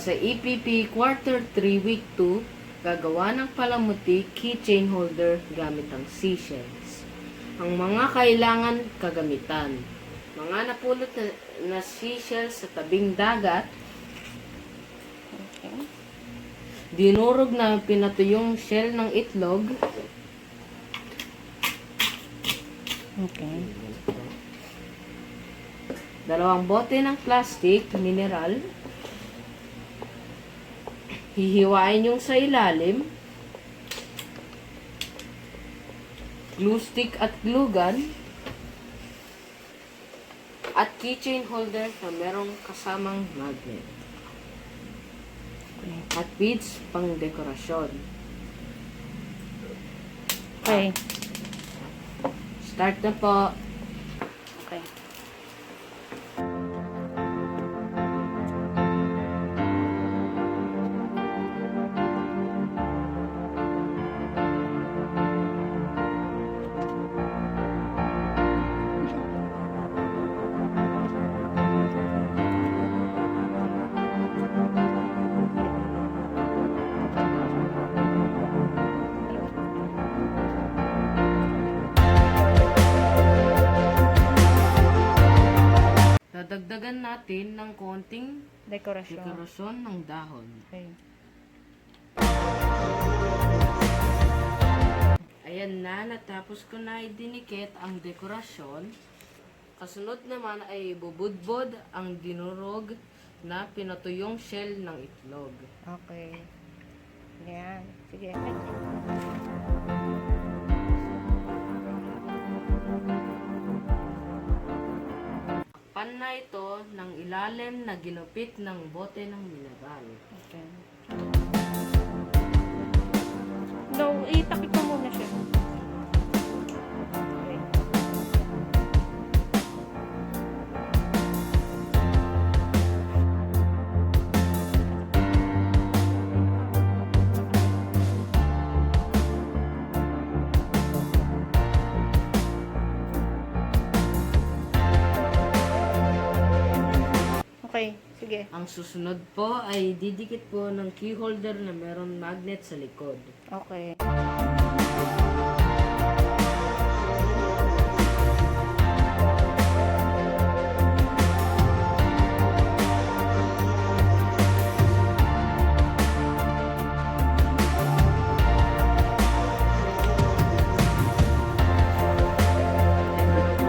sa EPP Quarter 3 Week 2, gagawa ng Palamuti keychain holder gamit ang Seashells. Ang mga kailangan kagamitan: mga napulot na seashells sa tabing dagat, dinurog na pinatuyong shell ng itlog, dalawang bote ng plastic, mineral, hihiwain yung sa ilalim, glue stick at glue gun, at keychain holder na merong kasamang magnet. At beads pang dekorasyon. Okay. Start na po. Okay. Dadagdagan natin ng konting Dekorasyon. ng dahon. Okay. Ayan na, natapos ko na idinikit ang dekorasyon. Kasunod naman ay bubudbod ang dinurog na pinatuyong shell ng itlog. Okay. Yan. Sige. Pan na ito ng ilalim na ginupit ng bote ng mineral. Okay. No, itakip mo muna siya. Okay. Okay, sige. Ang susunod po ay didikit po ng key holder na meron magnet sa likod. Okay.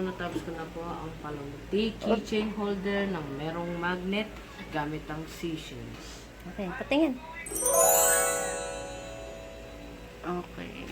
Natapos ko na po ang Palamuti keychain holder ng merong magnet gamit ang Seashells. Okay, patingin. Okay.